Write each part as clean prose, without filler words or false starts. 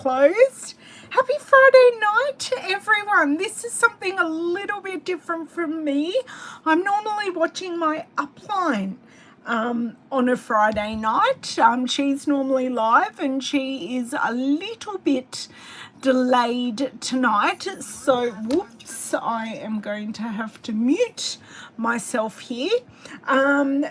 closed. Happy Friday night to everyone. This is something a little bit different from me. I'm normally watching my upline on a Friday night. She's normally live and she is a little bit delayed tonight, so whoops, I am going to have to mute myself here.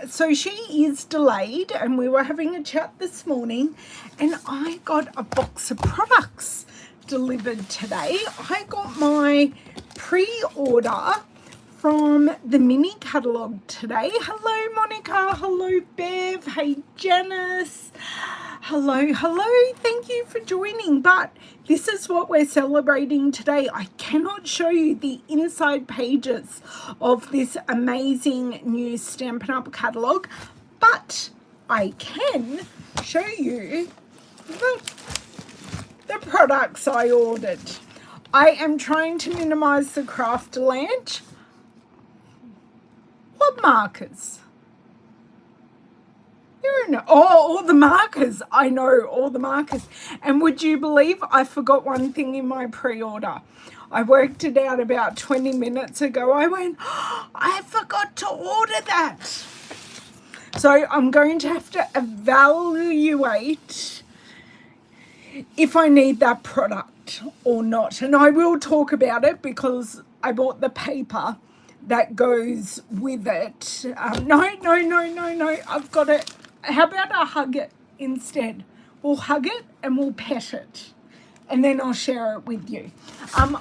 So she is delayed and we were having a chat this morning and I got a box of products delivered today. I got my pre-order from the mini catalogue today. Hello Monica, hello Bev, hey Janice, hello, thank you for joining. But this is what we're celebrating today. I cannot show you the inside pages of this amazing new Stampin' Up catalogue, but I can show you the products I ordered. I am trying to minimize the craft land. What markers? All the markers. I know, all the markers. And would you believe I forgot one thing in my pre-order? I worked it out about 20 minutes ago. I went, oh, I forgot to order that. So I'm going to have to evaluate if I need that product or not. And I will talk about it because I bought the paper that goes with it. No, I've got it. How about I hug it instead? We'll hug it and we'll pet it, and then I'll share it with you. I'm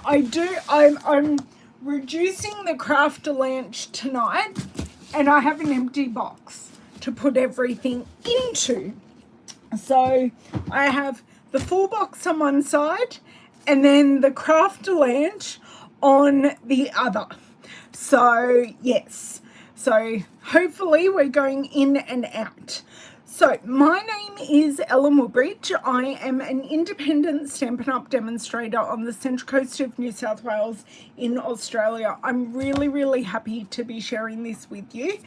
reducing the craft lunch tonight, and I have an empty box to put everything into. So I have the full box on one side, and then the craft lunch on the other. So yes, so hopefully we're going in and out. So my name is Ellen Woodbridge. I am an independent Stampin' Up demonstrator on the Central Coast of New South Wales in Australia. I'm really happy to be sharing this with you.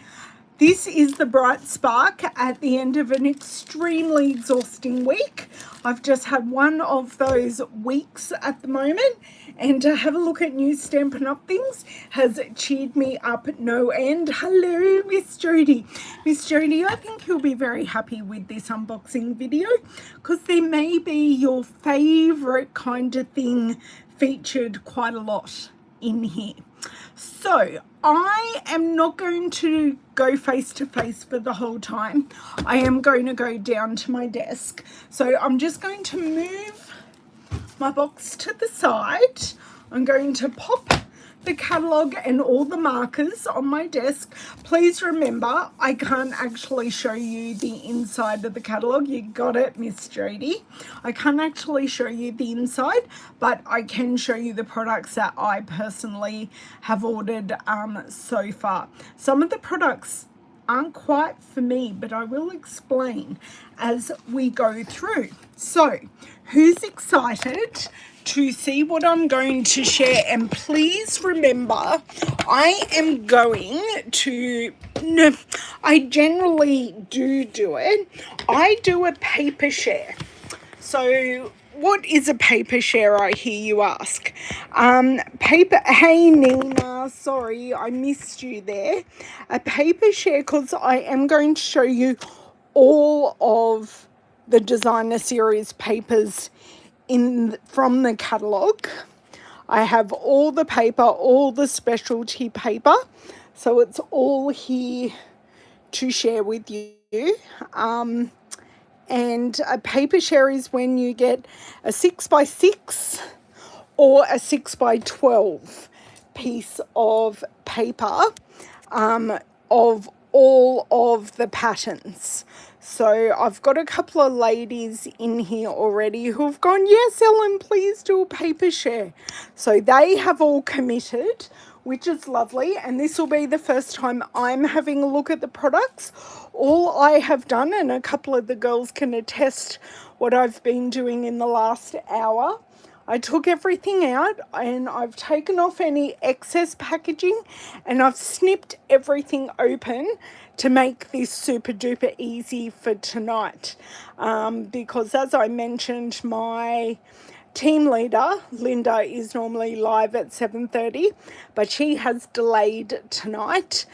This is the bright spark at the end of an extremely exhausting week. I've just had one of those weeks at the moment, and to have a look at new Stampin' Up things has cheered me up no end. Hello, Miss Jody. Miss Jody, I think you'll be very happy with this unboxing video because there may be your favourite kind of thing featured quite a lot in here. So I am not going to go face to face for the whole time. I am going to go down to my desk. So I'm just going to move my box to the side. I'm going to pop the catalogue and all the markers on my desk. Please remember, I can't actually show you the inside of the catalogue. You got it, Miss Jody. I can't actually show you the inside, but I can show you the products that I personally have ordered so far. Some of the products aren't quite for me, but I will explain as we go through. So, who's excited to see what I'm going to share? And please remember, I am going to, no, I generally do it. I do a paper share. So what is a paper share, I hear you ask? Hey Nina, sorry, I missed you there. A paper share, because I am going to show you all of the designer series papers from the catalogue. I have all the paper, all the specialty paper, so it's all here to share with you. And a paper share is when you get a 6x6 or a 6x12 piece of paper of all of the patterns. So I've got a couple of ladies in here already who have gone, yes, Ellen, please do a paper share. So they have all committed, which is lovely. And this will be the first time I'm having a look at the products. All I have done, and a couple of the girls can attest what I've been doing in the last hour, I took everything out and I've taken off any excess packaging and I've snipped everything open to make this super duper easy for tonight. Because as I mentioned, my team leader, Linda, is normally live at 7:30, but she has delayed tonight.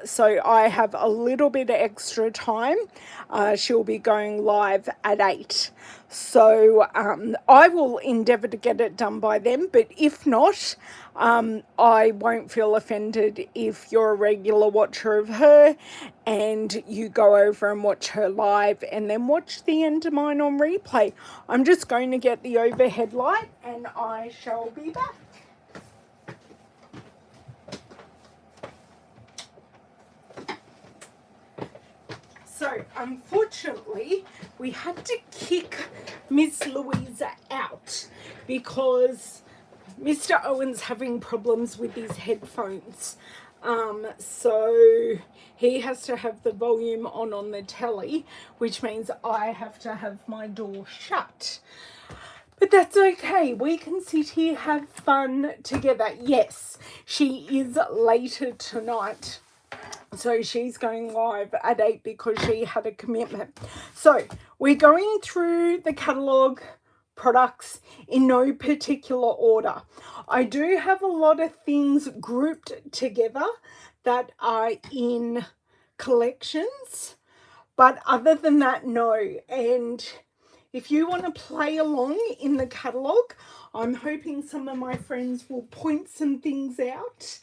So I have a little bit of extra time. She'll be going live at 8. So I will endeavour to get it done by then, but if not, I won't feel offended if you're a regular watcher of her and you go over and watch her live and then watch the end of mine on replay. I'm just going to get the overhead light and I shall be back. So, unfortunately, we had to kick Miss Louisa out because Mr. Owen's having problems with his headphones. So he has to have the volume on the telly, which means I have to have my door shut. But that's okay. We can sit here, have fun together. Yes, she is later tonight. So she's going live at 8 because she had a commitment. So we're going through the catalogue products in no particular order. I do have a lot of things grouped together that are in collections. But other than that, no. And if you want to play along in the catalogue, I'm hoping some of my friends will point some things out.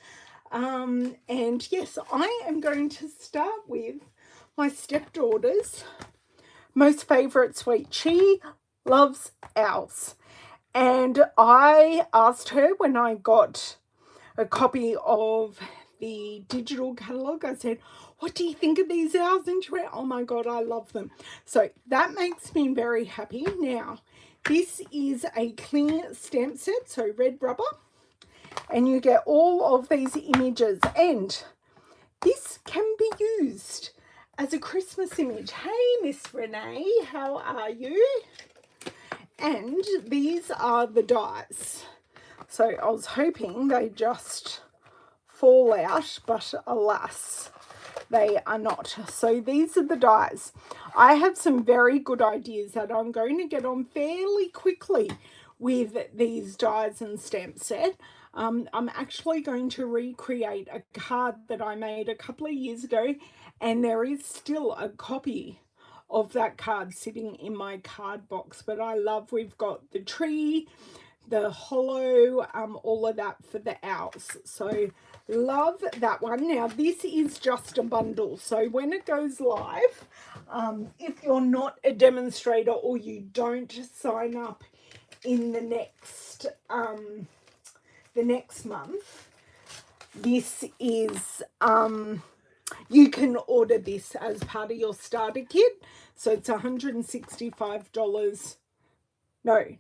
And yes, I am going to start with my stepdaughter's most favourite sweet. She loves owls. And I asked her when I got a copy of the digital catalogue, I said, what do you think of these owls? And she went, oh my God, I love them. So that makes me very happy. Now, this is a cling stamp set, so red rubber. And you get all of these images, and this can be used as a Christmas image. Hey, Miss Renee, how are you? And these are the dies. So I was hoping they just fall out, but alas, they are not. So these are the dies. I have some very good ideas that I'm going to get on fairly quickly with these dies and stamp set. I'm actually going to recreate a card that I made a couple of years ago, and there is still a copy of that card sitting in my card box. But I love, we've got the tree, the hollow, all of that for the owls. So love that one. Now this is just a bundle, so when it goes live, if you're not a demonstrator or you don't sign up in the next month, this is you can order this as part of your starter kit. So it's $165. No,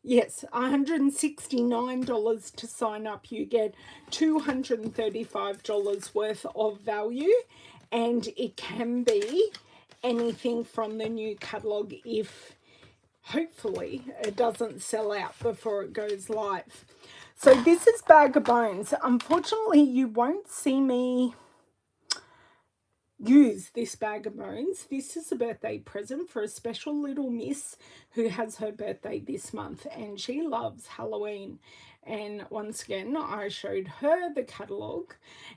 yes, $169 to sign up. You get $235 worth of value, and it can be anything from the new catalogue if hopefully it doesn't sell out before it goes live. So this is Bag of Bones. Unfortunately, you won't see me use this Bag of Bones. This is a birthday present for a special little miss who has her birthday this month, and she loves Halloween. And once again, I showed her the catalogue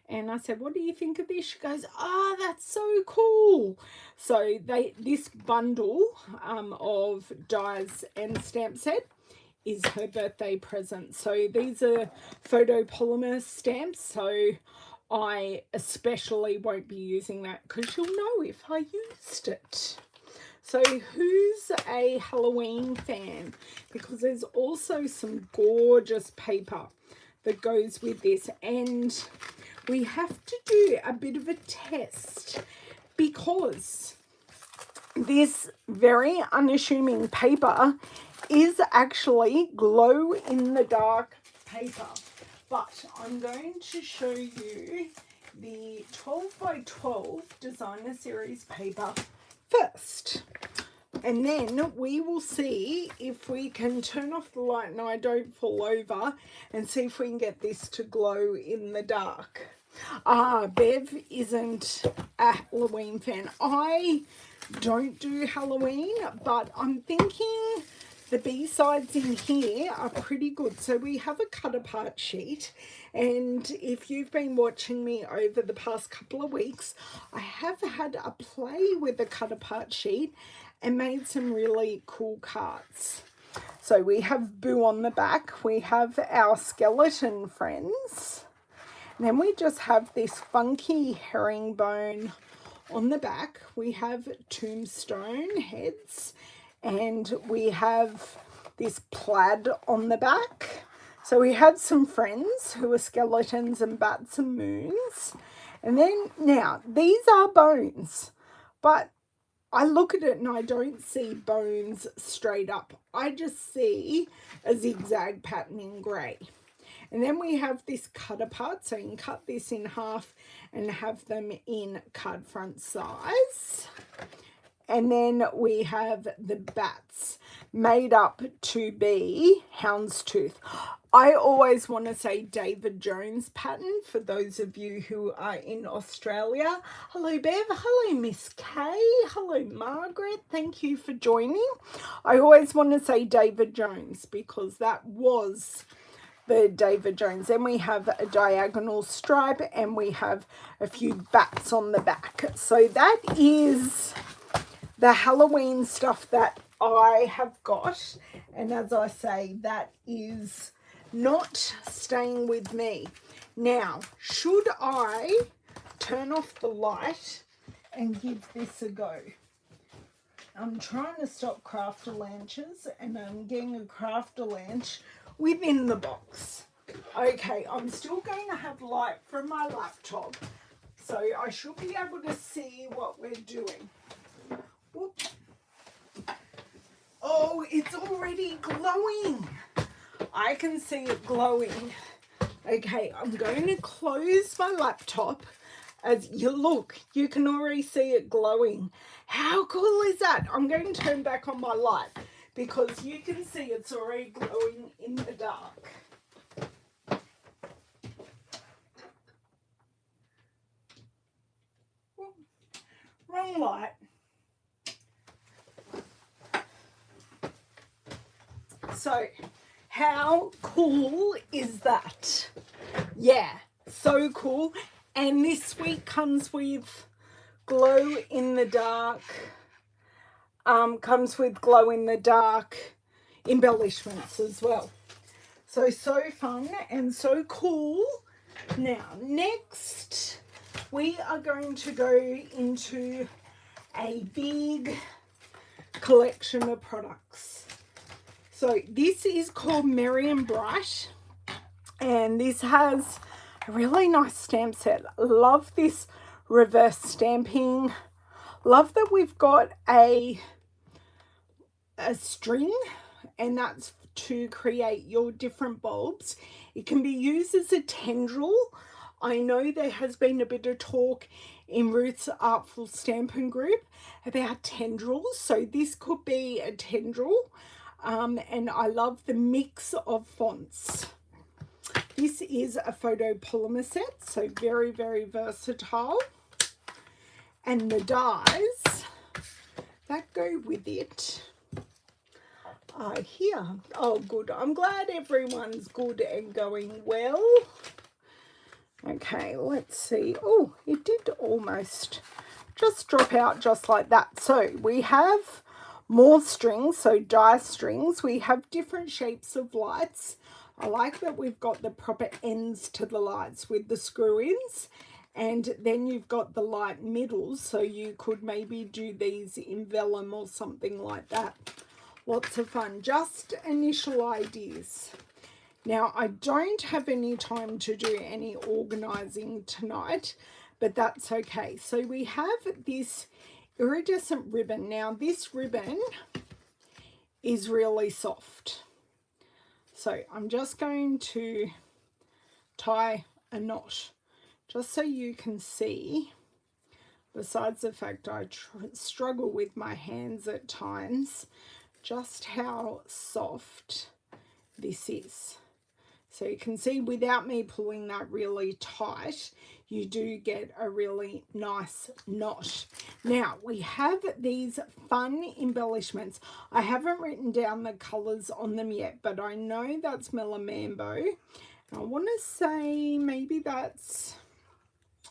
and I said, what do you think of this? She goes, oh, that's so cool. So this bundle of dies and stamp set is her birthday present. So these are photopolymer stamps, so I especially won't be using that because you'll know if I used it. So who's a Halloween fan? Because there's also some gorgeous paper that goes with this, and we have to do a bit of a test because this very unassuming paper is actually glow in the dark paper. But I'm going to show you the 12 by 12 designer series paper first. And then we will see if we can turn off the light and I don't fall over, and see if we can get this to glow in the dark. Bev isn't a Halloween fan. I don't do Halloween, but I'm thinking the B-sides in here are pretty good. So we have a cut apart sheet, and if you've been watching me over the past couple of weeks, I have had a play with the cut apart sheet and made some really cool cards. So we have Boo on the back, we have our skeleton friends, and then we just have this funky herringbone on the back. We have tombstone heads, and we have this plaid on the back. So we had some friends who are skeletons and bats and moons. And then now these are bones, but I look at it and I don't see bones straight up. I just see a zigzag pattern in grey. And then we have this cut apart, so you can cut this in half and have them in card front size. And then we have the bats made up to be houndstooth. I always want to say David Jones pattern for those of you who are in Australia. Hello Bev, hello Miss Kay, hello Margaret, thank you for joining. I always want to say David Jones because that was the David Jones. Then we have a diagonal stripe and we have a few bats on the back. So that is the Halloween stuff that I have got, and as I say, that is not staying with me. Now, should I turn off the light and give this a go? I'm trying to stop crafter-lanches, and I'm getting a crafter-lanch within the box. Okay, I'm still going to have light from my laptop, so I should be able to see what we're doing. Whoops. Oh, it's already glowing. I can see it glowing. Okay, I'm going to close my laptop. As you look, you can already see it glowing. How cool is that? I'm going to turn back on my light because you can see it's already glowing in the dark. Wrong light. So, how cool is that? Yeah, so cool. And this week comes with glow in the dark. Comes with glow in the dark embellishments as well. So fun and so cool. Now, next we are going to go into a big collection of products. So this is called Merry and Bright, and this has a really nice stamp set. Love this reverse stamping. Love that we've got a string, and that's to create your different bulbs. It can be used as a tendril. I know there has been a bit of talk in Ruth's Artful Stampin' Group about tendrils, so this could be a tendril. And I love the mix of fonts. This is a photopolymer set, so very, very versatile. And the dies that go with it are here. Oh, good. I'm glad everyone's good and going well. Okay, let's see. Oh, it did almost just drop out just like that. So we have more strings, so die strings. We have different shapes of lights. I like that we've got the proper ends to the lights with the screw-ins, and then you've got the light middles, so you could maybe do these in vellum or something like that. Lots of fun. Just initial ideas. Now, I don't have any time to do any organising tonight, but that's okay. So we have this iridescent ribbon. Now this ribbon is really soft, so I'm just going to tie a knot just so you can see besides the fact I struggle with my hands at times, just how soft this is. So you can see without me pulling that really tight, you do get a really nice knot. Now we have these fun embellishments. I haven't written down the colours on them yet, but I know that's Melamambo. I want to say maybe that's,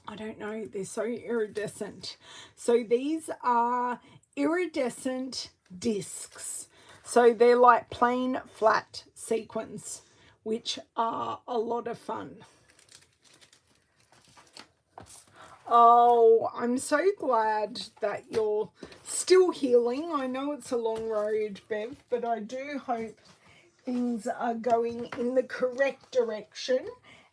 I don't know, they're so iridescent. So these are iridescent discs. So they're like plain flat sequins, which are a lot of fun. Oh, I'm so glad that you're still healing. I know it's a long road, Bev, but I do hope things are going in the correct direction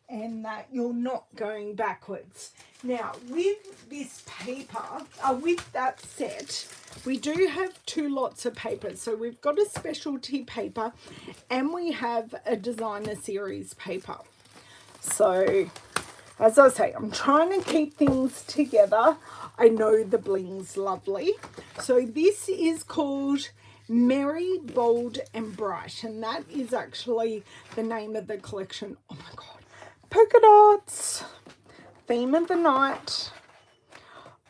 and that you're not going backwards. Now, with this paper, with that set, we do have 2 lots of paper. So we've got a specialty paper and we have a designer series paper. So, as I say, I'm trying to keep things together. I know the bling's lovely. So this is called Merry, Bold and Bright, and that is actually the name of the collection. Oh my God. Polka dots. Theme of the night.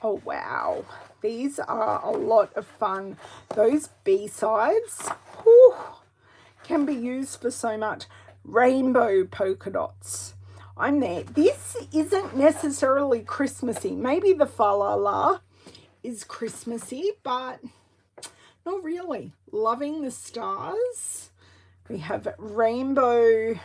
Oh wow. These are a lot of fun. Those B-sides can be used for so much. Rainbow polka dots. I'm there. This isn't necessarily Christmassy. Maybe the fa la la is Christmassy, but not really. Loving the stars. We have rainbow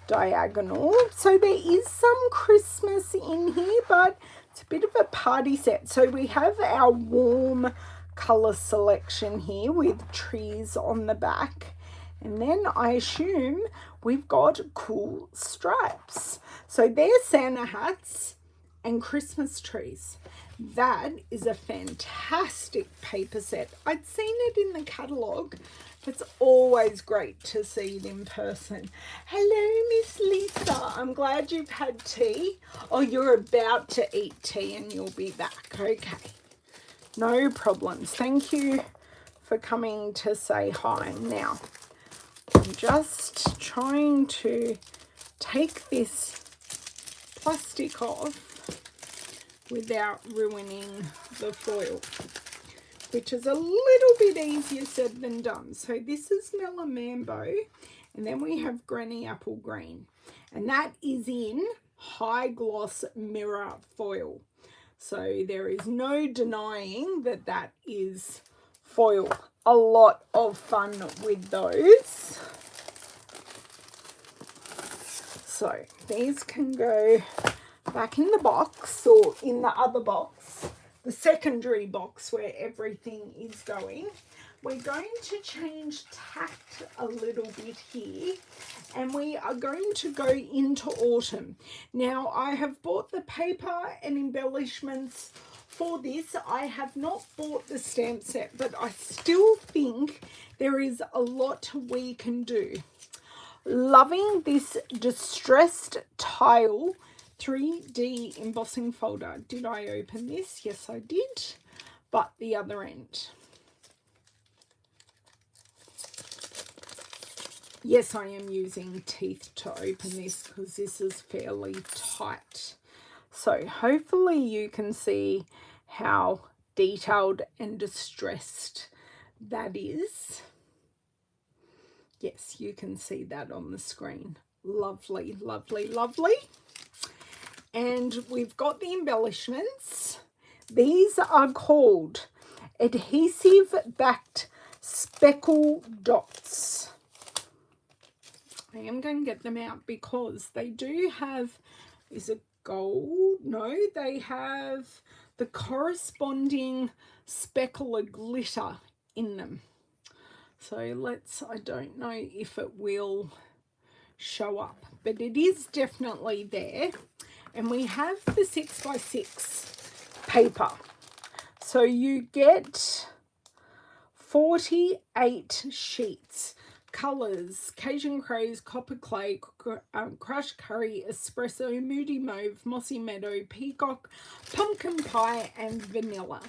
diagonal. So there is some Christmas in here, but it's a bit of a party set. So we have our warm colour selection here with trees on the back. And then I assume we've got cool stripes. So they're Santa hats and Christmas trees. That is a fantastic paper set. I'd seen it in the catalogue. It's always great to see it in person. Hello, Miss Lisa. I'm glad you've had tea. Oh, you're about to eat tea and you'll be back. Okay. No problems. Thank you for coming to say hi. Now, I'm just trying to take this plastic off without ruining the foil, which is a little bit easier said than done. So this is Melamambo, and then we have Granny Apple Green, and that is in high gloss mirror foil. So there is no denying that that is foil. A lot of fun with those. So these can go back in the box or in the other box, the secondary box where everything is going. We're going to change tact a little bit here, and we are going to go into autumn. Now, I have bought the paper and embellishments for this. I have not bought the stamp set, but I still think there is a lot we can do. Loving this distressed tile 3D embossing folder. Did I open this? Yes, I did. But the other end. Yes, I am using teeth to open this because this is fairly tight. So hopefully you can see how detailed and distressed that is. Yes, you can see that on the screen. Lovely, lovely, lovely. And we've got the embellishments. These are called adhesive backed speckle dots. I am going to get them out because they do have, is it gold? No, they have the corresponding speckle of glitter in them. So I don't know if it will show up, but it is definitely there. And we have the 6x6 paper. So you get 48 sheets. colours: Cajun Craze, Copper Clay, Crushed Curry, Espresso, Moody Mauve, Mossy Meadow, Peacock, Pumpkin Pie, and Vanilla.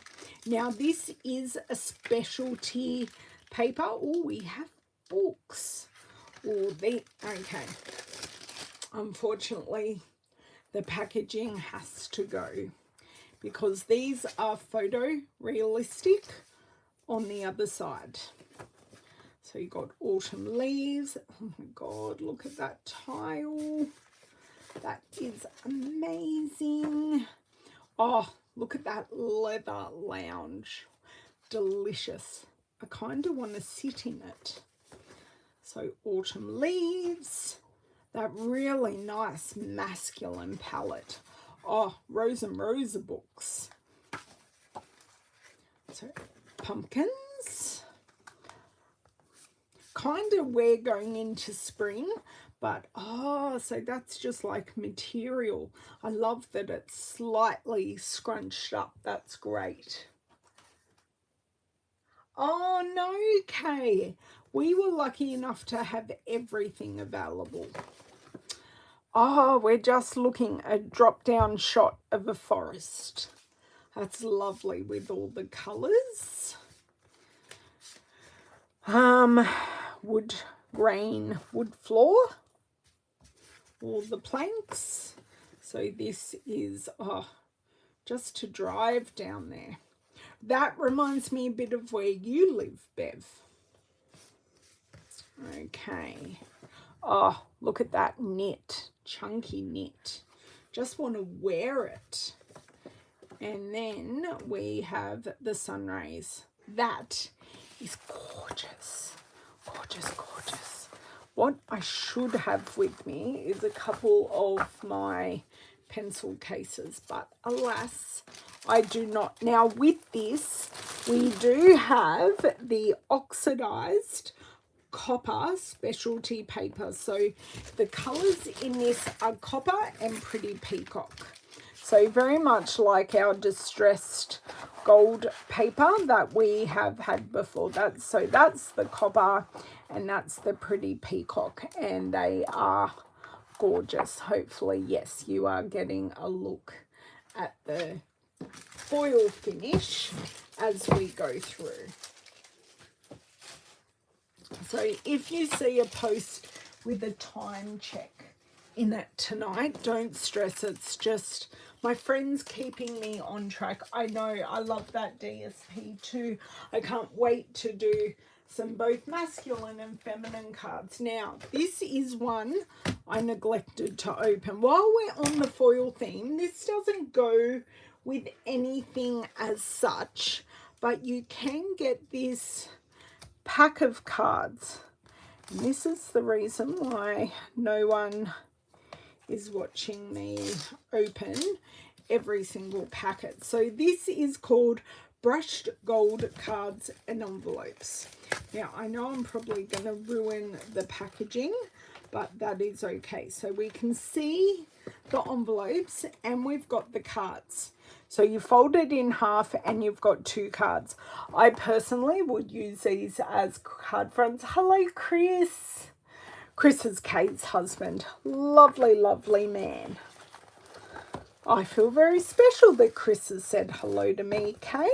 Now, this is a specialty paper. Oh, we have books. Oh, okay. Unfortunately, the packaging has to go because these are photo realistic on the other side. So you got autumn leaves. Oh my God, look at that tile. That is amazing. Oh, look at that leather lounge. Delicious. I kind of want to sit in it. So autumn leaves. That really nice masculine palette. Oh, Rose and Rosa books. So pumpkins. Kind of we're going into spring, but oh, so that's just like material. I love that it's slightly scrunched up. That's great. Oh no, Kay. We were lucky enough to have everything available. Oh, we're just looking at a drop-down shot of a forest. That's lovely with all the colours. Wood grain, wood floor. All the planks. So this is, just to drive down there. That reminds me a bit of where you live, Bev. Okay. Oh, look at that knit, chunky knit. Just want to wear it. And then we have the sun rays. That is gorgeous. Gorgeous, gorgeous. What I should have with me is a couple of my pencil cases, but alas, I do not. Now with this, we do have the oxidized copper specialty paper. So the colours in this are copper and pretty peacock. So very much like our distressed gold paper that we have had before. That's the copper and that's the pretty peacock, and they are gorgeous. Hopefully, yes, you are getting a look at the foil finish as we go through. So if you see a post with a time check in it tonight, don't stress. It's just my friends keeping me on track. I know, I love that DSP too. I can't wait to do some both masculine and feminine cards. Now, this is one I neglected to open. While we're on the foil theme, this doesn't go with anything as such, but you can get this pack of cards. And this is the reason why no one is watching me open every single packet. So this is called Brushed Gold Cards and Envelopes. Now, I know I'm probably going to ruin the packaging, but that is okay. So we can see the envelopes and we've got the cards. So you fold it in half and you've got 2 cards. I personally would use these as card fronts. Hello, Chris. Chris is Kate's husband. Lovely, lovely man. I feel very special that Chris has said hello to me, Kay.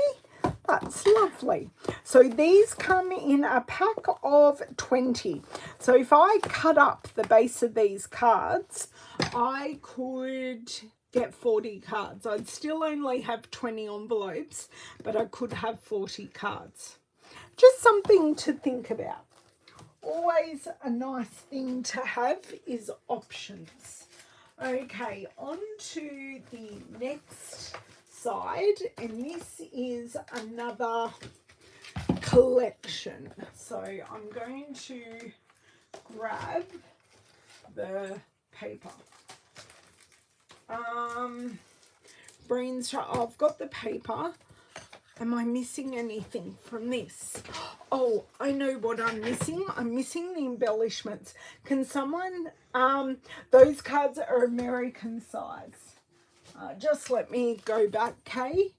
That's lovely. So these come in a pack of 20. So if I cut up the base of these cards, I could get 40 cards. I'd still only have 20 envelopes, but I could have 40 cards. Just something to think about. Always a nice thing to have is options. Okay, on to the next side, and this is another collection. So I'm going to grab the paper. I've got the paper. Am I missing anything from this? Oh, I know what I'm missing. I'm missing the embellishments. Can someone, those cards are American size. Just let me go back, Kay.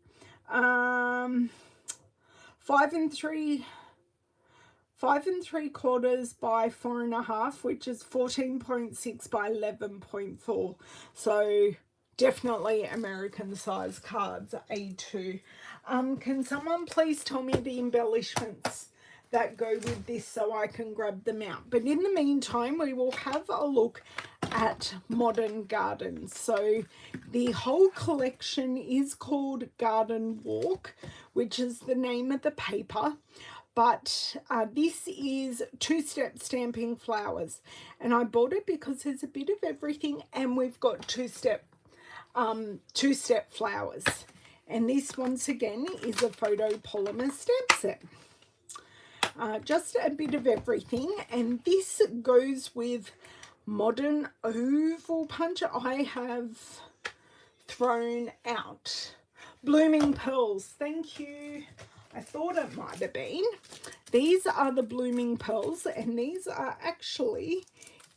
5 and 3 5 3/4 by 4 1/2, which is 14.6 by 11.4. So definitely American size cards, A2. Can someone please tell me the embellishments that go with this so I can grab them out? But in the meantime, we will have a look at Modern Gardens. So the whole collection is called Garden Walk, which is the name of the paper. But this is two-step stamping flowers, and I bought it because there's a bit of everything, and we've got two-step flowers. And this, once again, is a photopolymer stamp set. Just a bit of everything, and this goes with Modern Oval Punch. I have thrown out Blooming Pearls. Thank you. I thought it might have been. These are the Blooming Pearls, and these are actually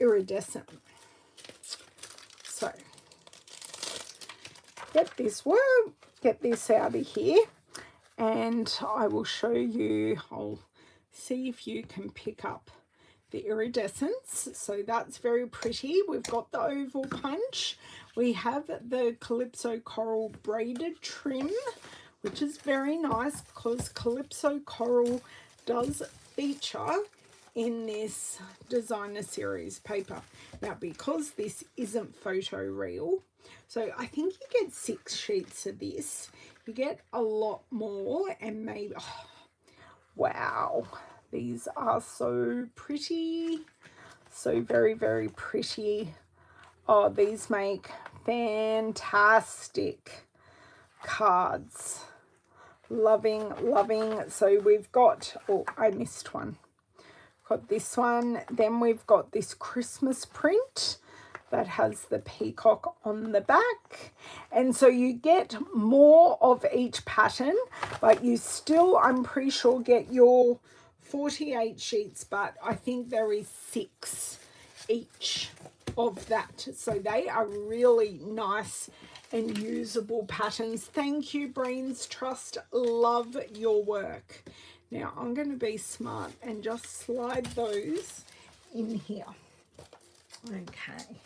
iridescent. So get this out of here, and I will show you. I'll see if you can pick up the iridescence. So that's very pretty. We've got the oval punch. We have the Calypso Coral braided trim, which is very nice because Calypso Coral does feature in this designer series paper. Now, because this isn't photo real, so I think you get 6 sheets of this. You get a lot more, and maybe, oh, wow, these are so pretty. So very, very pretty. Oh, these make fantastic cards. Loving. So we've got, oh, I missed one. Got this one. Then we've got this Christmas print that has the peacock on the back. And so you get more of each pattern, but you still, I'm pretty sure, get your 48 sheets, but I think there is 6 each of that. So they are really nice and usable patterns. Thank you, Brains Trust. Love your work. Now I'm going to be smart and just slide those in here. Okay.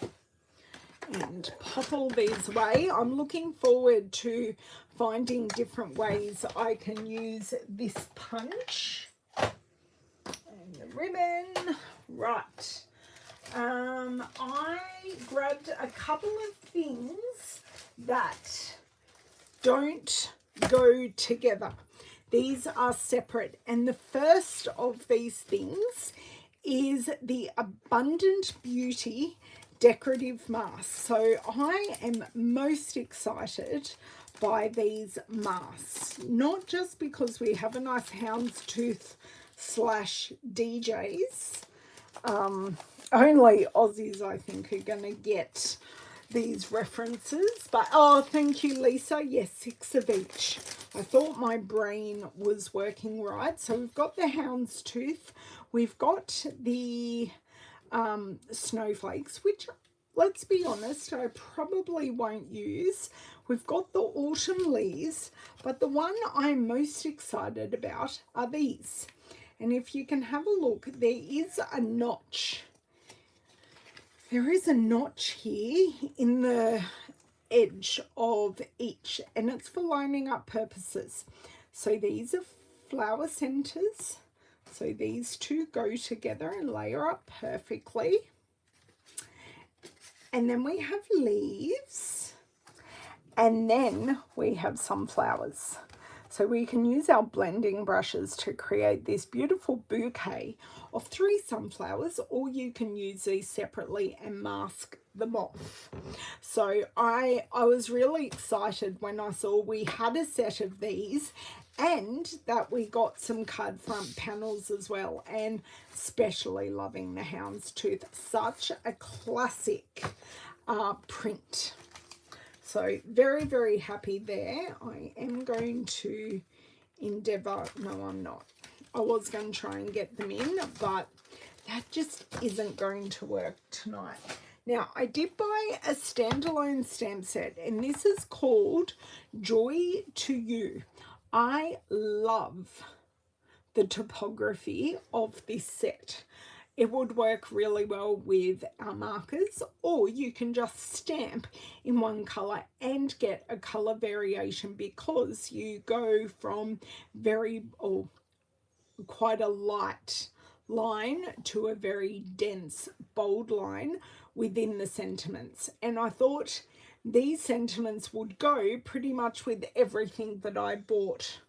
And pop all these away. I'm looking forward to finding different ways I can use this punch. And the ribbon. Right. I grabbed a couple of things that don't go together. These are separate, and the first of these things is the Abundant Beauty decorative masks. So I am most excited by these masks, not just because we have a nice houndstooth / DJs. Only Aussies, I think, are going to get these references. But, oh, thank you, Lisa. Yes, 6 of each. I thought my brain was working right. So we've got the houndstooth. We've got the snowflakes, which, let's be honest, I probably won't use. We've got the autumn leaves. But the one I'm most excited about are these. And if you can have a look, there is a notch. There is a notch here in the edge of each, and it's for lining up purposes. So these are flower centers. So these two go together and layer up perfectly. And then we have leaves, and then we have sunflowers. So we can use our blending brushes to create this beautiful bouquet of 3 sunflowers, or you can use these separately and mask them off. So I was really excited when I saw we had a set of these and that we got some card front panels as well, and especially loving the houndstooth. Such a classic print. So very, very happy there. I am going to endeavour, no, I'm not. I was going to try and get them in, but that just isn't going to work tonight. Now, I did buy a standalone stamp set, and this is called Joy to You. I love the topography of this set. It would work really well with our markers, or you can just stamp in one colour and get a colour variation, because you go from quite a light line to a very dense, bold line within the sentiments. And I thought these sentiments would go pretty much with everything that I bought.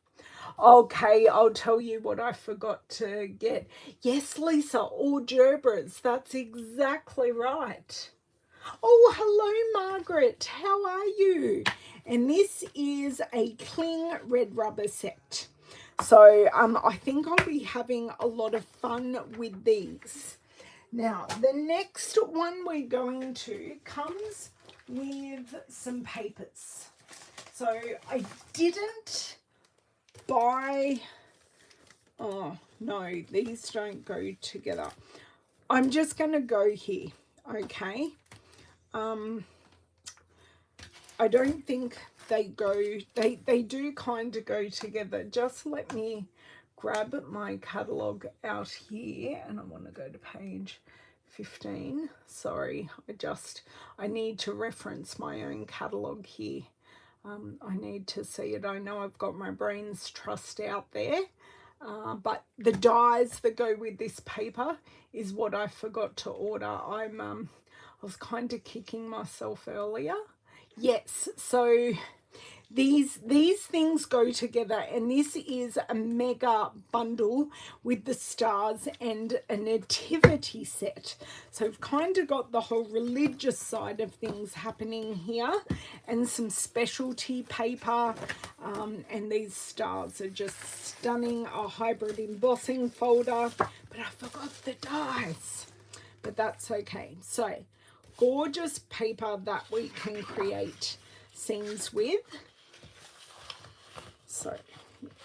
Okay, I'll tell you what I forgot to get. Yes, Lisa, all gerbers. That's exactly right. Oh, hello, Margaret. How are you? And this is a cling red rubber set. So I think I'll be having a lot of fun with these. Now, the next one we're going to comes with some papers. So I didn't buy, oh no, these don't go together. I'm just going to go here, okay? I don't think they go, they do kind of go together. Just let me grab my catalogue out here, and I want to go to page 15. Sorry, I need to reference my own catalogue here. I need to see it. I know I've got my brain's trust out there, but the dies that go with this paper is what I forgot to order. I was kind of kicking myself earlier. Yes, so these things go together, and this is a mega bundle with the stars and a nativity set. So we've kind of got the whole religious side of things happening here, and some specialty paper, and these stars are just stunning. A hybrid embossing folder, but I forgot the dies, but that's okay. So gorgeous paper that we can create scenes with. So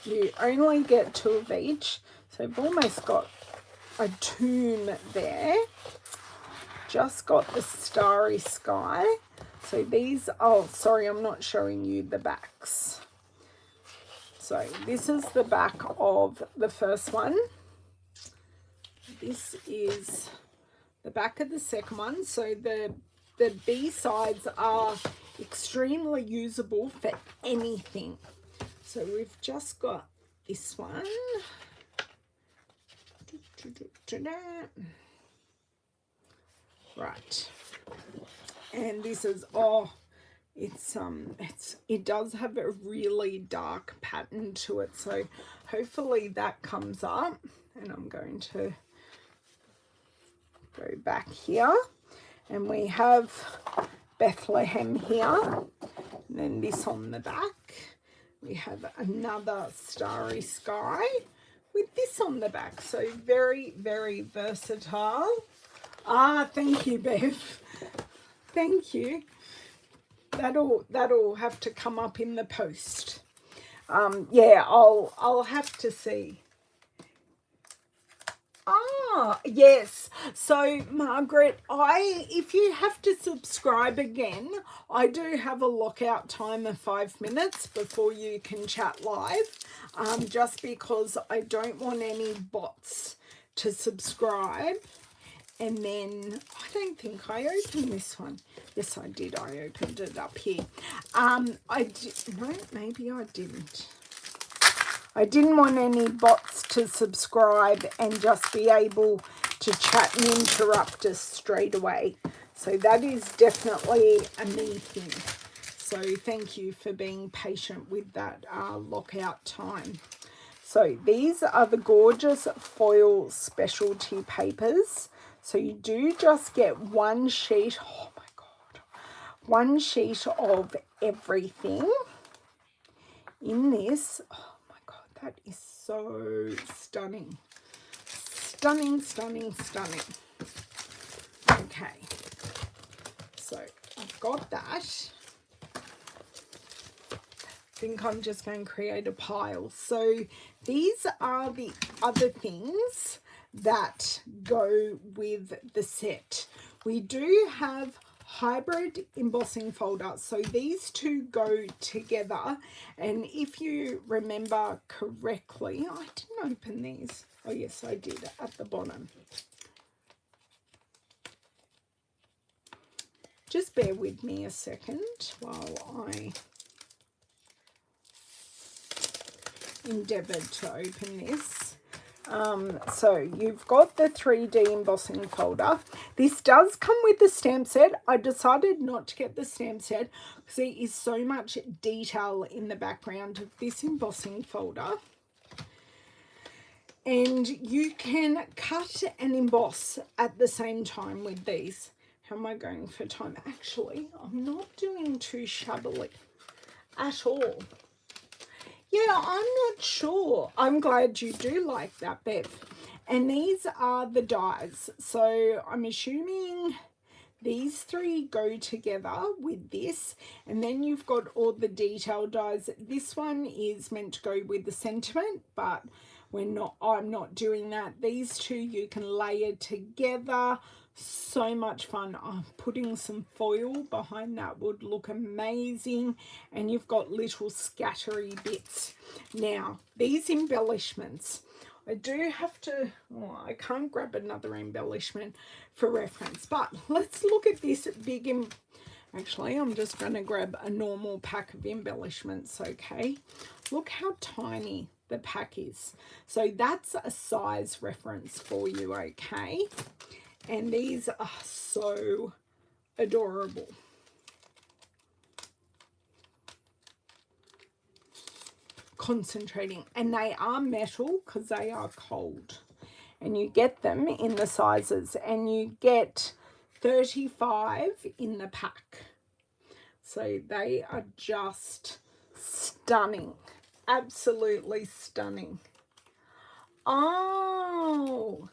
you only get 2 of each. So I've almost got a tomb there. Just got the starry sky. So these, oh, sorry, I'm not showing you the backs. So this is the back of the first one. This is the back of the second one. So the B sides are extremely usable for anything. So we've just got this one. Right. And this is, oh, it does have a really dark pattern to it. So hopefully that comes up, and I'm going to go back here, and we have Bethlehem here, and then this on the back. We have another starry sky with this on the back. So very, very versatile. Ah, thank you, Bev. Thank you. That'll have to come up in the post. Yeah, I'll have to see. Ah, yes. So, Margaret, if you have to subscribe again, I do have a lockout time of 5 minutes before you can chat live, just because I don't want any bots to subscribe. And then I don't think I opened this one. Yes, I did. I opened it up here. No, maybe I didn't. I didn't want any bots to subscribe and just be able to chat and interrupt us straight away. So that is definitely a me thing. So thank you for being patient with that lockout time. So these are the gorgeous foil specialty papers. So you do just get one sheet. Oh my God. One sheet of everything in this. That is so stunning. Stunning, stunning, stunning. Okay. So I've got that. I think I'm just going to create a pile. So these are the other things that go with the set. We do have hybrid embossing folder. So these two go together, and if you remember correctly, I didn't open these. Oh yes, I did at the bottom. Just bear with me a second while I endeavoured to open this. So you've got the 3D embossing folder. This does come with the stamp set. I decided not to get the stamp set because there is so much detail in the background of this embossing folder. And you can cut and emboss at the same time with these. How am I going for time? Actually, I'm not doing too shabbily at all. Yeah, I'm not sure. I'm glad you do like that, Bev. And these are the dies. So I'm assuming these three go together with this. And then you've got all the detail dies. This one is meant to go with the sentiment, but I'm not doing that. These two you can layer together. So much fun. I'm putting some foil behind that would look amazing, and you've got little scattery bits. Now these embellishments, I do have to, I can't grab another embellishment for reference, but let's look at this big actually I'm just going to grab a normal pack of embellishments. Okay, look how tiny the pack is. So that's a size reference for you. Okay, and these are so adorable. Concentrating, and they are metal because they are cold, and you get them in the sizes, and you get 35 in the pack. So they are just stunning, absolutely stunning. Oh,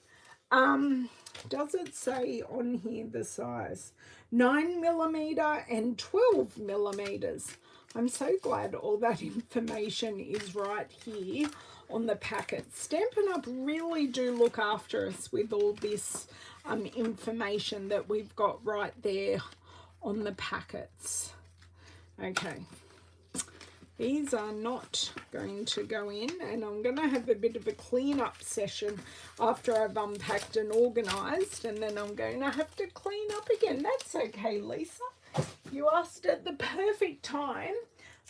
does it say on here the size? 9mm and 12mm. I'm so glad all that information is right here on the packet. Stampin' Up! Really do look after us with all this information that we've got right there on the packets. Okay. These are not going to go in, and I'm going to have a bit of a clean-up session after I've unpacked and organised, and then I'm going to have to clean up again. That's okay, Lisa. You asked at the perfect time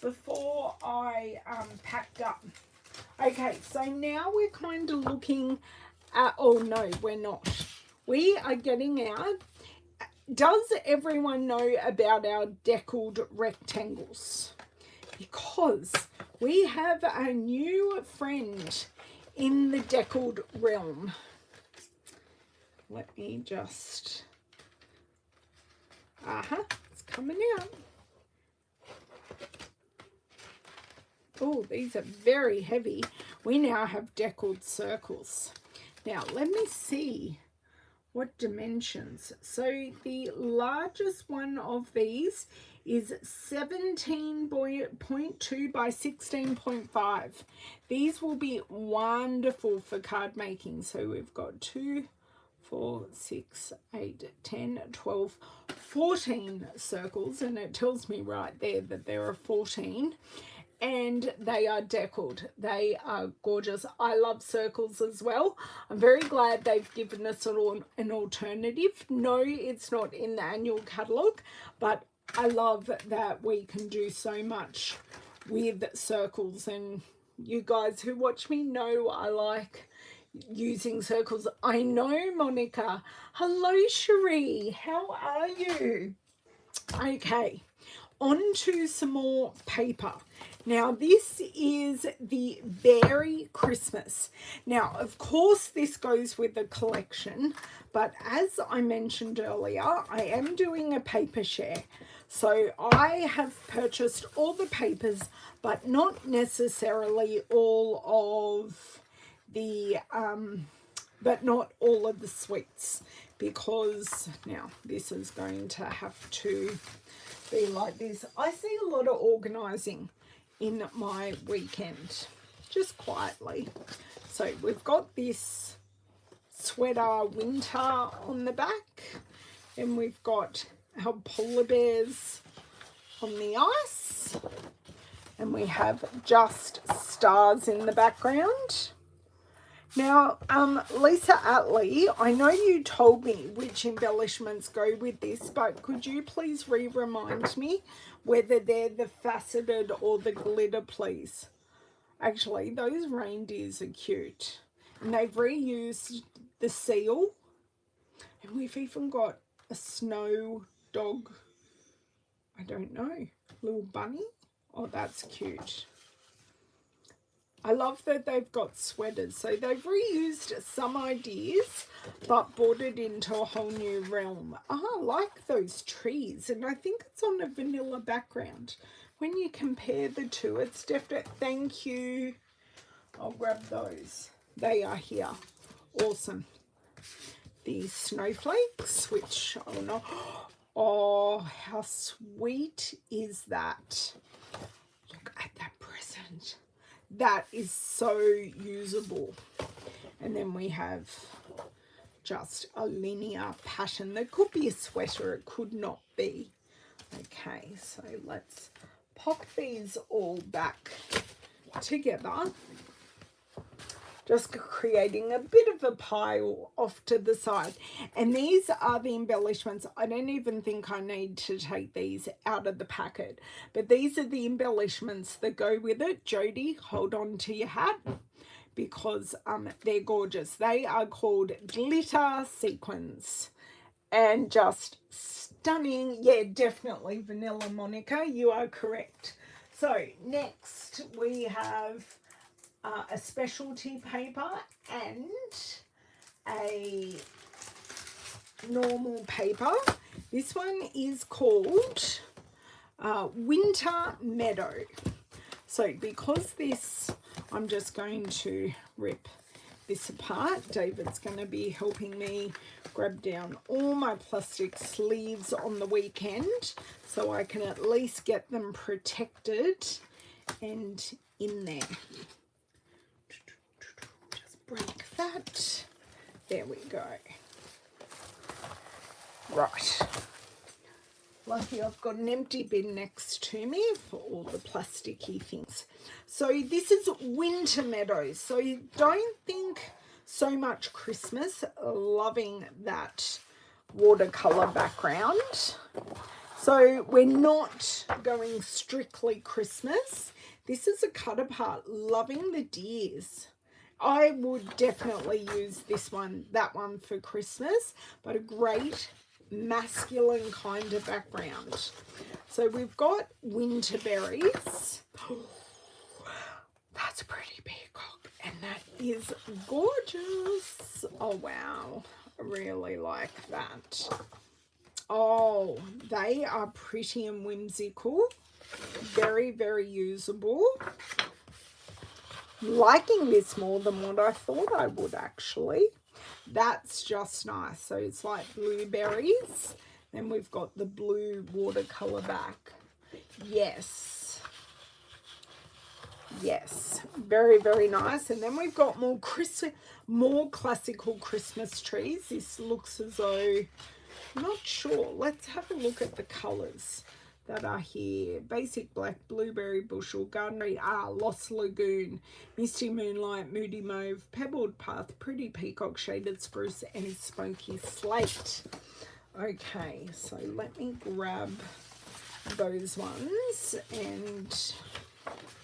before I packed up. Okay, so now we're kind of looking at, oh no, we're not. We are getting out. Does everyone know about our deckled rectangles? Because we have a new friend in the deckled realm. Let me just, it's coming out. Oh, these are very heavy. We now have deckled circles. Now, let me see what dimensions. So the largest one of these is 17.2 by 16.5. These will be wonderful for card making. So we've got 2, 4, 6, 8, 10, 12, 14 circles, and it tells me right there that there are 14. And they are deckled. They are gorgeous. I love circles as well. I'm very glad they've given us an alternative. No, it's not in the annual catalogue, but I love that we can do so much with circles. And you guys who watch me know I like using circles. I know, Monica. Hello, Cherie. How are you? Okay, on to some more paper. Now, this is the Berry Christmas. Now, of course, this goes with the collection, but as I mentioned earlier, I am doing a paper share. So I have purchased all the papers, but not necessarily all of the, but not all of the sweets, because now this is going to have to be like this. I see a lot of organising in my weekend, just quietly. So we've got this sweater winter on the back, and we've got our polar bears on the ice. And we have just stars in the background. Now, Lisa Atley, I know you told me which embellishments go with this, but could you please remind me whether they're the faceted or the glitter, please? Actually, those reindeers are cute. And they've reused the seal. And we've even got a snow dog. I don't know. Little bunny. Oh, that's cute. I love that they've got sweaters. So they've reused some ideas, but brought it into a whole new realm. I like those trees. And I think it's on a vanilla background. When you compare the two, it's definitely... Thank you. I'll grab those. They are here. Awesome. These snowflakes, which I don't know. Oh, how sweet is that? Look at that present. That is so usable. And then we have just a linear pattern. There could be a sweater, it could not be. Okay, so let's pop these all back together. Just creating a bit of a pile off to the side. And these are the embellishments. I don't even think I need to take these out of the packet. But these are the embellishments that go with it. Jody, hold on to your hat because they're gorgeous. They are called glitter sequins. And just stunning. Yeah, definitely vanilla, Monica. You are correct. So next we have... a specialty paper and a normal paper. This one is called Winter Meadow. So because this, I'm just going to rip this apart. David's going to be helping me grab down all my plastic sleeves on the weekend so I can at least get them protected and in there. Break that. There we go. Right. Lucky I've got an empty bin next to me for all the plasticky things. So this is Winter Meadows. So you don't think so much Christmas. Loving that watercolor background. So we're not going strictly Christmas. This is a cut apart. Loving the deers. I would definitely use this one, that one for Christmas, but a great masculine kind of background. So we've got winter berries. Oh, that's a pretty peacock, and that is gorgeous. Oh, wow. I really like that. Oh, they are pretty and whimsical. Very, very usable. Liking this more than what I thought I would, actually. That's just nice. So it's like blueberries. Then we've got the blue watercolor back. Yes. Yes. Very, very nice. And then we've got more classical Christmas trees. This looks as though, I'm not sure. Let's have a look at the colors that are here. Basic black, blueberry bushel, garden, Lost Lagoon, misty moonlight, moody mauve, pebbled path, pretty peacock, shaded spruce, and smoky slate. Okay, so let me grab those ones and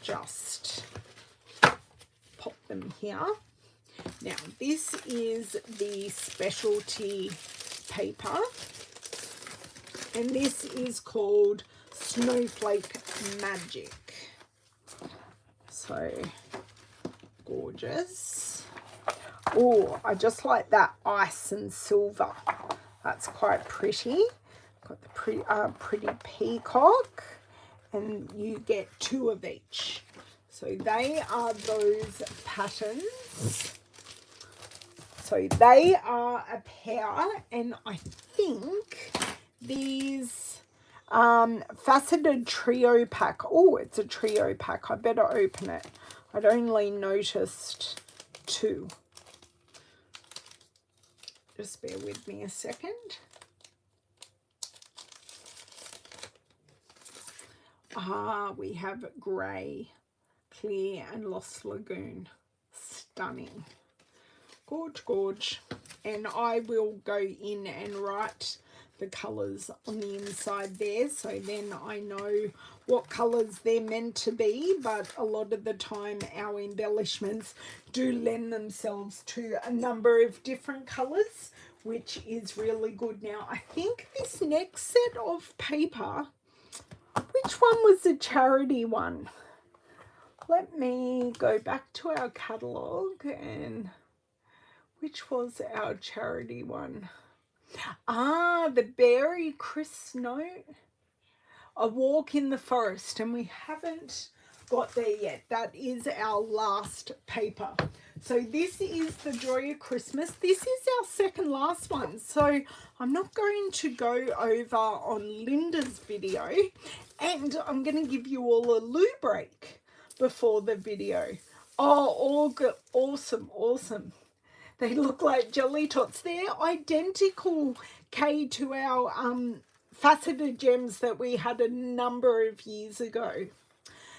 just pop them here. Now, this is the specialty paper. And this is called Snowflake Magic. So gorgeous. Oh, I just like that ice and silver. That's quite pretty. Got the pretty peacock, and you get 2 of each. So they are those patterns. So they are a pair, and I think these faceted trio pack. Oh, it's a trio pack. I better open it. I'd only noticed 2. Just bear with me a second. We have grey, clear and Lost Lagoon. Stunning. Gorge, gorge. And I will go in and write the colours on the inside there, so then I know what colours they're meant to be. But a lot of the time our embellishments do lend themselves to a number of different colours, which is really good. Now I think this next set of paper, which one was the charity one? Let me go back to our catalogue, and which was our charity one? The Berry Chris note. A Walk in the Forest, and we haven't got there yet. That is our last paper. So this is the Joy of Christmas. This is our second last one. So I'm not going to go over on Linda's video, and I'm going to give you all a loo break before the video. Oh, all good. Awesome, awesome. They look like jelly tots. They're identical, Kay, to our faceted gems that we had a number of years ago.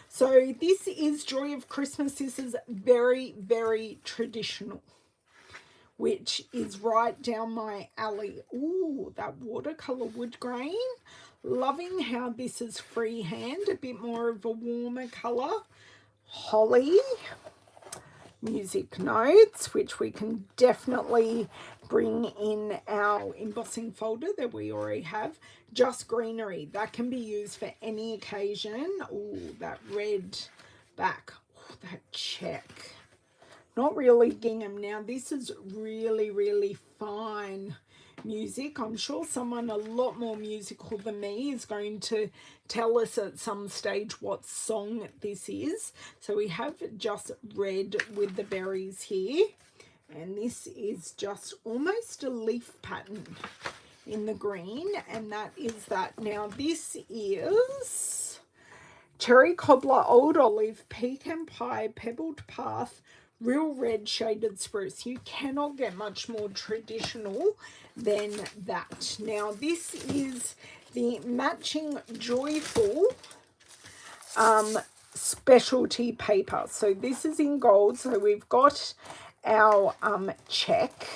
So this is Joy of Christmas. This is very, very traditional, which is right down my alley. Ooh, that watercolour wood grain. Loving how this is freehand, a bit more of a warmer colour. Holly. Music notes, which we can definitely bring in our embossing folder that we already have. Just greenery, that can be used for any occasion. Oh, that red back. Oh, that check. Not really gingham. Now this is really, really fine music. I'm sure someone a lot more musical than me is going to tell us at some stage what song this is. So we have just red with the berries here, and this is just almost a leaf pattern in the green, and that is that. Now this is Cherry Cobbler, Old Olive, Pecan Pie, Pebbled Path, Real Red Shaded Spruce. You cannot get much more traditional than that. Now this is the matching Joyful specialty paper. So this is in gold. So we've got our check,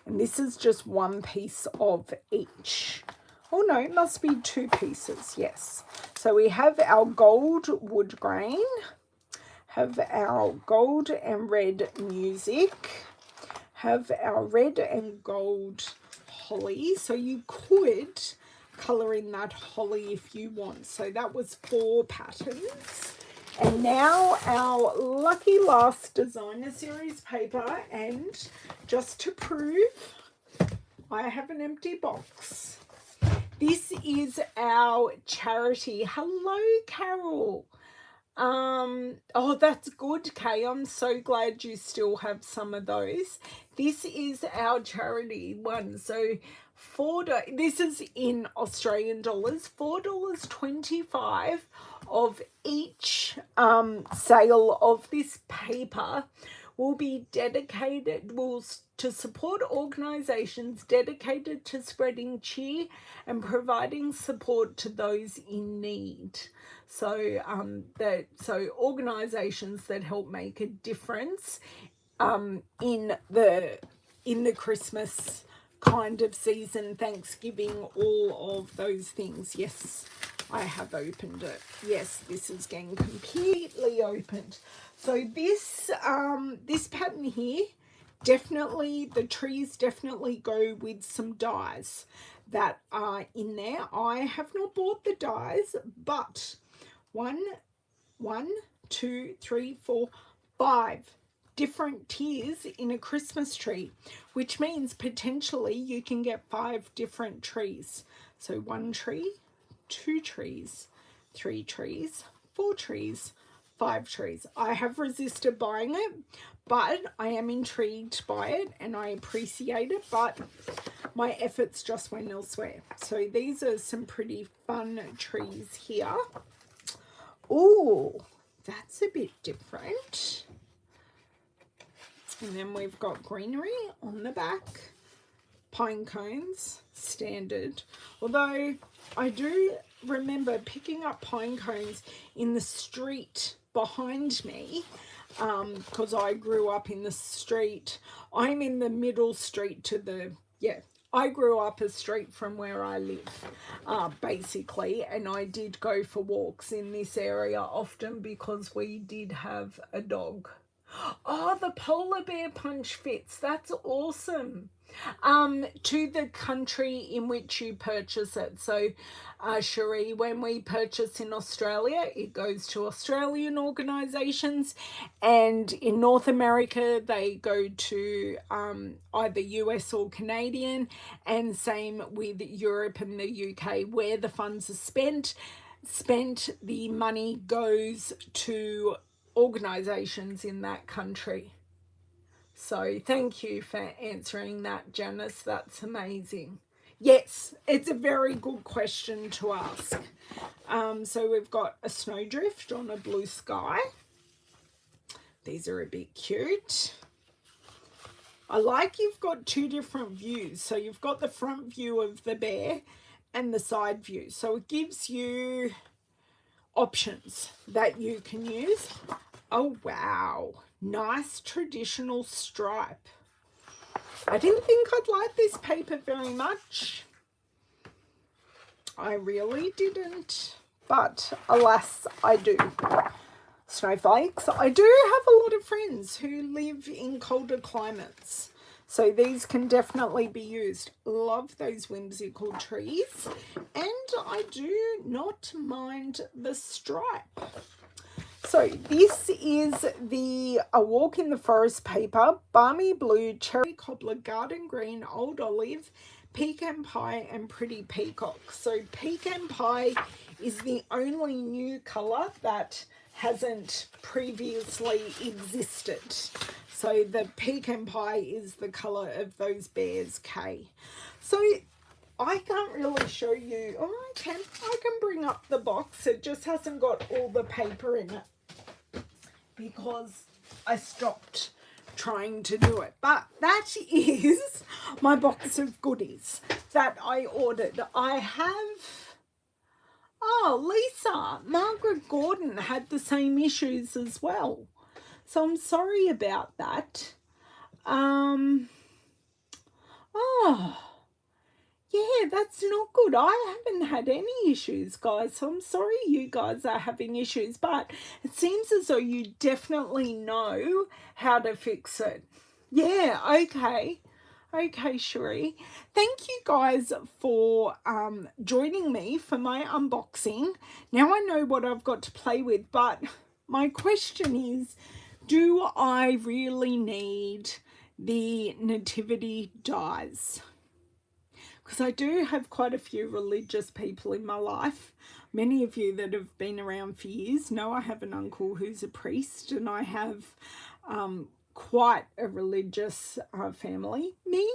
and this is just one piece of each. Oh no, it must be two pieces. Yes. So we have our gold wood grain, have our gold and red music, have our red and gold holly. So you could colour in that holly if you want. So that was 4 patterns. And now our lucky last designer series paper, and just to prove, I have an empty box. This is our charity. Hello, Carol. Oh, that's good, Kay. I'm so glad you still have some of those. This is our charity one. So this is in Australian dollars, $4.25 of each sale of this paper will be dedicated to support organisations dedicated to spreading cheer and providing support to those in need. So organisations that help make a difference in the Christmas kind of season, Thanksgiving, all of those things. Yes, I have opened it. Yes, this is getting completely opened. So this pattern here, definitely, the trees definitely go with some dies that are in there. I have not bought the dies, but 1, 2, 3, 4, 5 different tiers in a Christmas tree, which means potentially you can get 5 different trees. So 1 tree, 2 trees, 3 trees, 4 trees, 5 trees. I have resisted buying it, but I am intrigued by it and I appreciate it, but my efforts just went elsewhere. So these are some pretty fun trees here. Oh, that's a bit different. And then we've got greenery on the back, pine cones, standard. Although I do remember picking up pine cones in the street behind me, because I grew up in the street. I'm in the middle street to the, yeah, I grew up a street from where I live, basically, and I did go for walks in this area often because we did have a dog. Oh, the polar bear punch fits. That's awesome. To the country in which you purchase it. So, Cherie, when we purchase in Australia, it goes to Australian organisations, and in North America, they go to either US or Canadian, and same with Europe and the UK, where the funds are spent, the money goes to organisations in that country. So thank you for answering that, Janice. That's amazing. Yes, it's a very good question to ask. So we've got a snowdrift on a blue sky. These are a bit cute. I like you've got two different views. So you've got the front view of the bear and the side view. So it gives you options that you can use. Oh, wow. Nice traditional stripe. I didn't think I'd like this paper very much. I really didn't. But alas, I do. Snowflakes. I do have a lot of friends who live in colder climates, so these can definitely be used. Love those whimsical trees, and I do not mind the stripe. So this is the A Walk in the Forest paper, Balmy Blue, Cherry Cobbler, Garden Green, Old Olive, Pecan Pie, and Pretty Peacock. So Pecan Pie is the only new colour that hasn't previously existed. So the Pecan Pie is the colour of those bears, K. So I can't really show you. Oh, I can bring up the box. It just hasn't got all the paper in it because I stopped trying to do it. But that is my box of goodies that I ordered. I have, oh, Lisa, Margaret Gordon had the same issues as well. So I'm sorry about that. Oh, yeah, that's not good. I haven't had any issues, guys. So I'm sorry you guys are having issues. But it seems as though you definitely know how to fix it. Yeah, okay. Okay, Cherie. Thank you guys for joining me for my unboxing. Now I know what I've got to play with. But my question is, do I really need the nativity dies? Because I do have quite a few religious people in my life. Many of you that have been around for years know I have an uncle who's a priest, and I have quite a religious family. Me,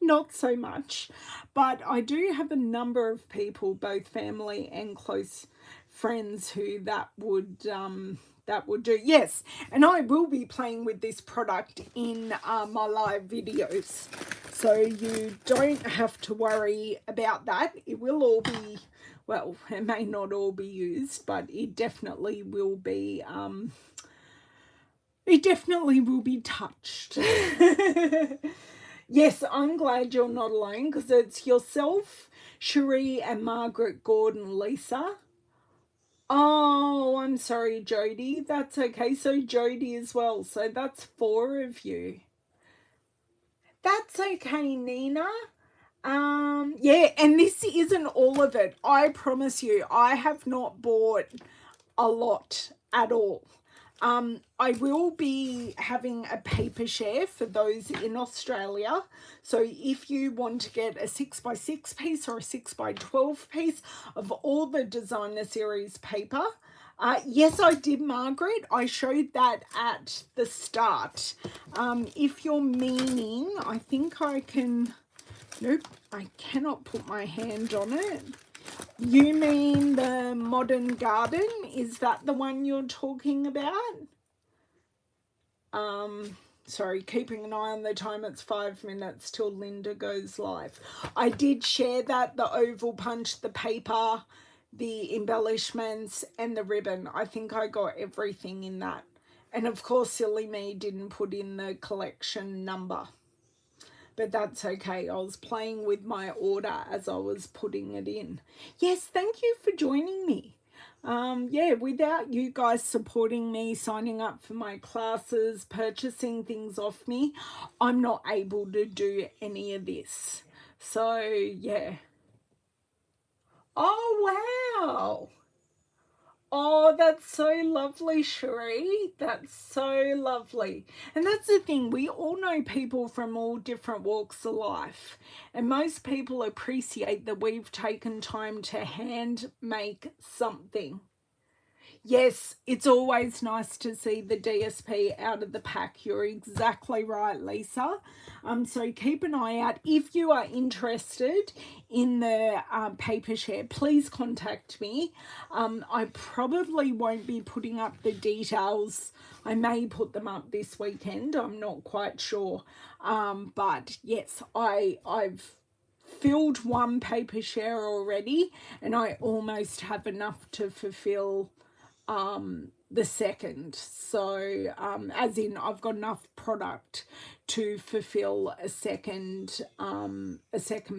not so much. But I do have a number of people, both family and close friends, who that would do. Yes, and I will be playing with this product in my live videos. So you don't have to worry about that. It will all be, well, it may not all be used, but it definitely will be, touched. Yes, I'm glad you're not alone, because it's yourself, Cherie, and Margaret Gordon, Lisa. Oh, I'm sorry, Jody. That's okay. So Jody as well. So that's 4 of you. That's okay, Nina. Yeah, and this isn't all of it. I promise you, I have not bought a lot at all. I will be having a paper share for those in Australia. So if you want to get a 6x6 piece or a 6x12 piece of all the designer series paper, yes, I did, Margaret. I showed that at the start. If you're meaning, I think I can, nope, I cannot put my hand on it. You mean the Modern Garden? Is that the one you're talking about? Sorry, keeping an eye on the time. It's 5 minutes till Linda goes live. I did share that, the oval punch, the paper, the embellishments and the ribbon. I think I got everything in that. And of course, silly me didn't put in the collection number. But that's okay. I was playing with my order as I was putting it in. Yes, thank you for joining me. Yeah, without you guys supporting me, signing up for my classes, purchasing things off me, I'm not able to do any of this. So, yeah. Oh, wow. Oh, that's so lovely, Cherie. That's so lovely. And that's the thing, we all know people from all different walks of life. And most people appreciate that we've taken time to hand make something. Yes, it's always nice to see the DSP out of the pack. You're exactly right, Lisa. So keep an eye out. If you are interested in the paper share, please contact me. I probably won't be putting up the details. I may put them up this weekend. I'm not quite sure. But yes, I've filled one paper share already, and I almost have enough to fulfill the second. So as in I've got enough product to fulfill a second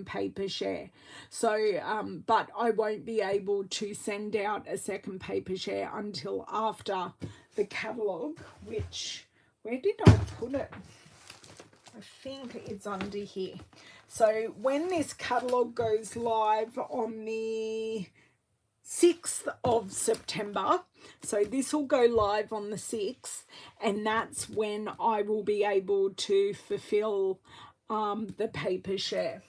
paper share. So but I won't be able to send out a second paper share until after the catalogue, which, where did I put it? I think it's under here. So when this catalogue goes live on the 6th of September, so this will go live on the 6th, and that's when I will be able to fulfill the paper share.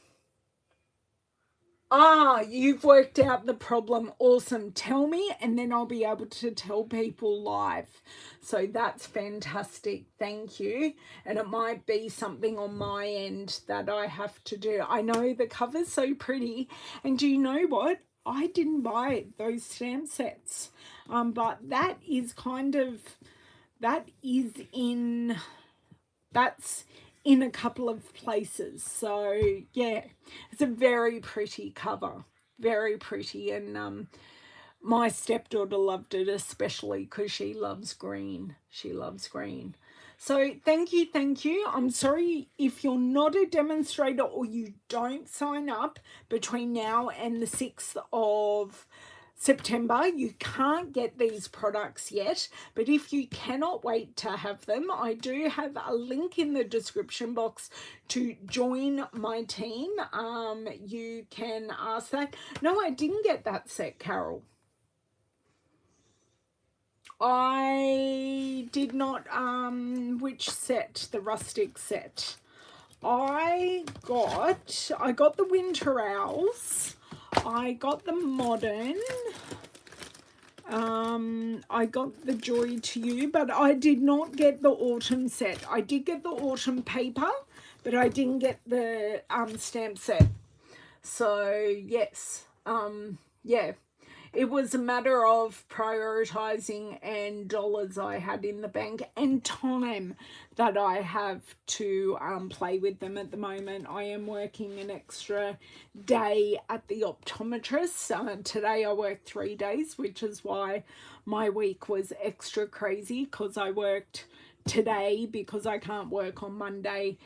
Ah, you've worked out the problem. Awesome. Tell me, and then I'll be able to tell people live. So that's fantastic. Thank you. And it might be something on my end that I have to do. I know the cover's so pretty. And do you know what? I didn't buy those stamp sets. But that is kind of, that's in a couple of places. So yeah, it's a very pretty cover, very pretty. And my stepdaughter loved it, especially because she loves green. So thank you. I'm sorry if you're not a demonstrator or you don't sign up between now and the 6th of September, you can't get these products yet, but if you cannot wait to have them, I do have a link in the description box to join my team. You can ask that. No, I didn't get that set, Carol. I did not, which set? The rustic set. I got the winter owls. I got the modern. I got the joy to you, but I did not get the autumn set. I did get the autumn paper, but I didn't get the stamp set. So yes, yeah. It was a matter of prioritizing and dollars I had in the bank and time that I have to play with them at the moment. I am working an extra day at the optometrist. Today I worked 3 days, which is why my week was extra crazy, because I worked today because I can't work on Monday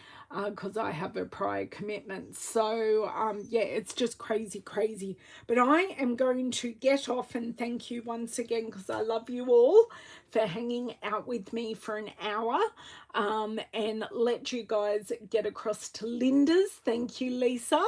because I have a prior commitment. So yeah, it's just crazy. But I am going to get off and thank you once again, because I love you all for hanging out with me for an hour, and let you guys get across to Linda's. Thank you, Lisa.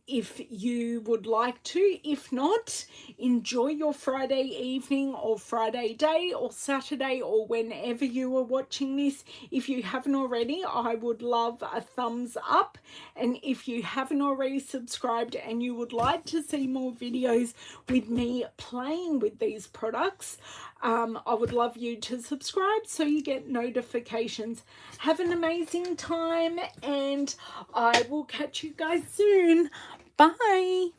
If you would like to. If not, enjoy your Friday evening or Friday day or Saturday or whenever you are watching this. If you haven't already, I would love a thumbs up. And if you haven't already subscribed and you would like to see more videos with me playing with these products, I would love you to subscribe so you get notifications. Have an amazing time, and I will catch you guys soon. Bye.